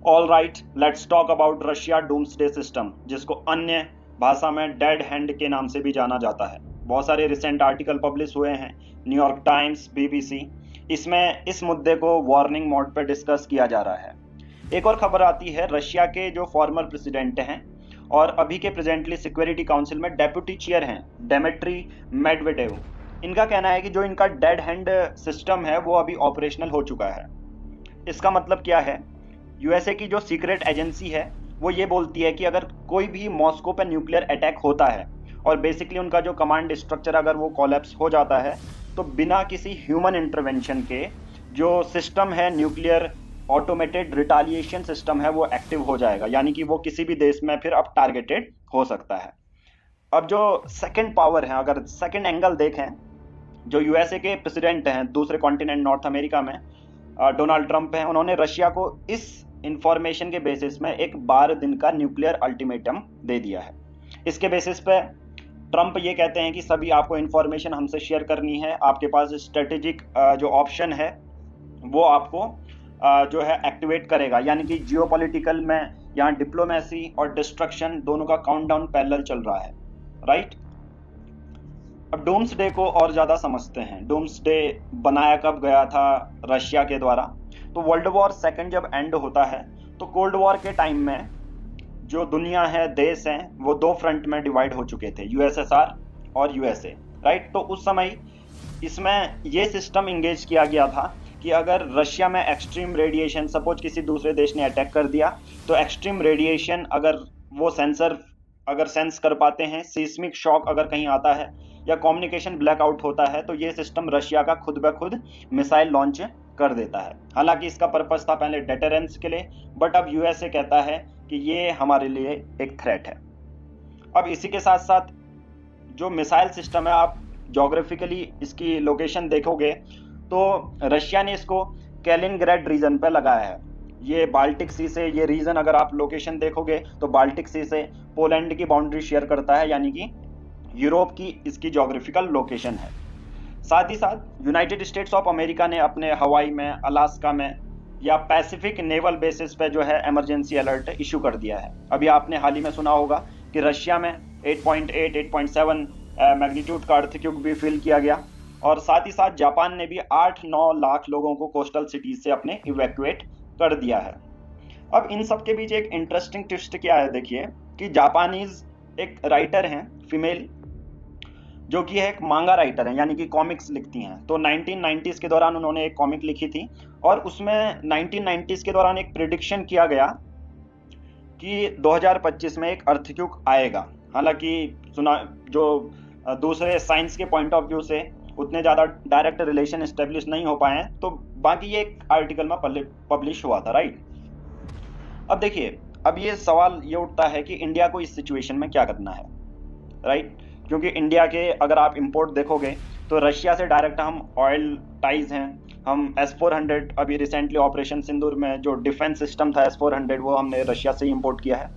All right, let's talk about Russia doomsday system, जिसको अन्य भाषा में डेड हैंड के नाम से भी जाना जाता है। बहुत सारे रिसेंट आर्टिकल पब्लिश हुए हैं, न्यूयॉर्क टाइम्स, बीबीसी। इसमें इस मुद्दे को वार्निंग मोड पर डिस्कस किया जा रहा है। एक और खबर आती है, रशिया के जो फॉर्मर प्रेसिडेंट हैं और अभी के प्रेजेंटली सिक्योरिटी काउंसिल में डेप्यूटी चेयर हैं, डेमिट्री मेडवेडेव, इनका कहना है कि जो इनका डेड हैंड सिस्टम है वो अभी ऑपरेशनल हो चुका है। इसका मतलब क्या है? यूएसए की जो सीक्रेट एजेंसी है वो ये बोलती है कि अगर कोई भी मॉस्को पर न्यूक्लियर अटैक होता है और बेसिकली उनका जो कमांड स्ट्रक्चर अगर वो कोलैप्स हो जाता है, तो बिना किसी ह्यूमन इंटरवेंशन के जो सिस्टम है, न्यूक्लियर ऑटोमेटेड रिटालिएशन सिस्टम है, वो एक्टिव हो जाएगा, यानी कि वो किसी भी देश में फिर अब टारगेटेड हो सकता है। अब जो सेकंड पावर है, अगर सेकंड एंगल देखें, जो यूएसए के प्रेसिडेंट हैं दूसरे कॉन्टिनेंट नॉर्थ अमेरिका में, डोनाल्ड ट्रंप हैं, उन्होंने रशिया को इस इंफॉर्मेशन के बेसिस में एक 12 दिन का न्यूक्लियर अल्टीमेटम दे दिया है। इसके बेसिस पे ट्रंप ये कहते हैं कि सभी आपको इंफॉर्मेशन हमसे शेयर करनी है, आपके पास स्ट्रेटेजिक जो ऑप्शन है वो आपको जो है एक्टिवेट करेगा, यानी कि जियोपॉलिटिकल में यहाँ डिप्लोमेसी और डिस्ट्रक्शन दोनों का काउंटडाउन पैरेलल चल रहा है, राइट। अब डूम्सडे को और ज्यादा समझते हैं। डूम्सडे बनाया कब गया था? रशिया के द्वारा। तो वर्ल्ड वॉर सेकंड जब एंड होता है तो कोल्ड वॉर के टाइम में जो दुनिया है, देश हैं, वो दो फ्रंट में डिवाइड हो चुके थे, यूएसएसआर और यूएसए, राइट। तो उस समय इसमें ये सिस्टम इंगेज किया गया था कि अगर रशिया में एक्सट्रीम रेडिएशन, सपोज किसी दूसरे देश ने अटैक कर दिया, तो एक्सट्रीम रेडिएशन अगर वो सेंसर अगर सेंस कर पाते हैं, सीस्मिक शॉक अगर कहीं आता है या कम्युनिकेशन ब्लैकआउट होता है, तो ये सिस्टम रशिया का खुद ब खुद मिसाइल लॉन्च कर देता है। हालांकि इसका पर्पस था पहले डेटरेंस के लिए, बट अब यूएसए कहता है कि ये हमारे लिए एक थ्रेट है। अब इसी के साथ साथ जो मिसाइल सिस्टम है, आप जोग्राफिकली इसकी लोकेशन देखोगे तो रशिया ने इसको कैलिनग्रैड रीजन पे लगाया है। ये बाल्टिक सी से, ये रीजन अगर आप लोकेशन देखोगे तो बाल्टिक सी से पोलैंड की बाउंड्री शेयर करता है, यानी कि यूरोप की इसकी जोग्राफिकल लोकेशन है। साथ ही साथ यूनाइटेड स्टेट्स ऑफ अमेरिका ने अपने हवाई में, अलास्का में या पैसिफिक नेवल बेसिस पे जो है इमरजेंसी अलर्ट इशू कर दिया है। अभी आपने हाल ही में सुना होगा कि रशिया में 8.8, 8.7 मैग्नीट्यूड का अर्थक्वेक भी फील किया गया, और साथ ही साथ जापान ने भी 8-9 लाख लोगों को कोस्टल सिटीज से अपने इवैक्यूएट कर दिया है। अब इन सब के बीच एक इंटरेस्टिंग ट्विस्ट क्या है, देखिए कि जापानीज एक राइटर हैं, फीमेल, जो कि है एक मांगा राइटर है, यानी कि कॉमिक्स लिखती हैं। तो 1990s के दौरान उन्होंने एक कॉमिक लिखी थी और उसमें 1990s के दौरान एक प्रिडिक्शन किया गया कि 2025 में एक अर्थक्वेक आएगा। हालांकि सुना जो दूसरे साइंस के पॉइंट ऑफ व्यू से उतने ज़्यादा डायरेक्ट रिलेशन एस्टेब्लिश नहीं हो पाए हैं, तो बाकी ये एक आर्टिकल में पब्लिश हुआ था, राइट। अब देखिए, अब ये सवाल ये उठता है कि इंडिया को इस सिचुएशन में क्या करना है, राइट। क्योंकि इंडिया के अगर आप इंपोर्ट देखोगे तो रशिया से डायरेक्ट हम ऑयल टाइज हैं, हम S-400, अभी रिसेंटली ऑपरेशन सिंदूर में जो डिफेंस सिस्टम था S-400, वो हमने रशिया से इंपोर्ट किया है।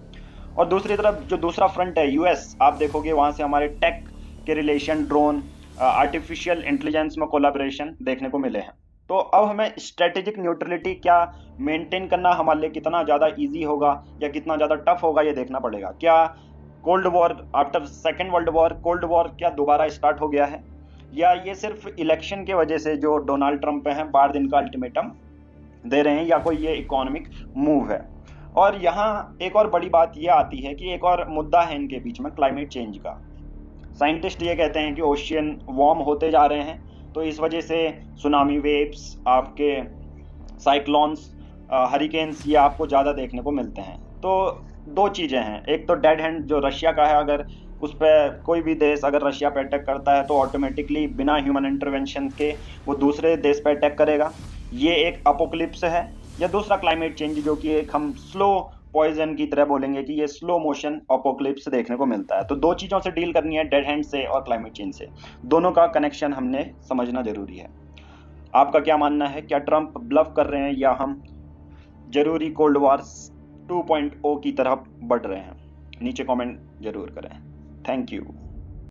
और दूसरी तरफ जो दूसरा फ्रंट है यूएस, आप देखोगे वहाँ से हमारे टेक के रिलेशन, ड्रोन, आर्टिफिशियल इंटेलिजेंस में कोलैबोरेशन देखने को मिले हैं। तो अब हमें स्ट्रेटेजिक न्यूट्रलिटी क्या मेंटेन करना हमारे लिए कितना ज़्यादा ईजी होगा या कितना ज़्यादा टफ होगा, ये देखना पड़ेगा। क्या cold war after second world war, cold war क्या दोबारा स्टार्ट हो गया है, या ये सिर्फ इलेक्शन के वजह से जो डोनाल्ड ट्रंप हैं 12 दिन का अल्टीमेटम दे रहे हैं, या कोई ये इकोनॉमिक मूव है। और यहाँ एक और बड़ी बात ये आती है कि एक और मुद्दा है इनके बीच में, क्लाइमेट चेंज का। साइंटिस्ट ये कहते हैं कि ओशियन वार्म होते जा रहे हैं, तो इस वजह से सुनामी वेव्स, आपके साइक्लोन्स, हरिकेन्स, ये आपको ज़्यादा देखने को मिलते हैं। तो दो चीज़ें हैं, एक तो डेड हैंड जो रशिया का है, अगर उस पर कोई भी देश अगर रशिया पे अटैक करता है तो ऑटोमेटिकली बिना ह्यूमन इंटरवेंशन के वो दूसरे देश पे अटैक करेगा, ये एक अपोकलिप्स है। या दूसरा क्लाइमेट चेंज, जो कि एक हम स्लो पॉइजन की तरह बोलेंगे कि ये स्लो मोशन अपोकलिप्स देखने को मिलता है। तो दो चीज़ों से डील करनी है, डेड हैंड से और क्लाइमेट चेंज से। दोनों का कनेक्शन हमने समझना जरूरी है। आपका क्या मानना है? क्या ट्रंप ब्लफ कर रहे हैं या हम जरूरी कोल्ड वॉर 2.0 की तरफ बढ़ रहे हैं? नीचे कमेंट जरूर करें। Thank you.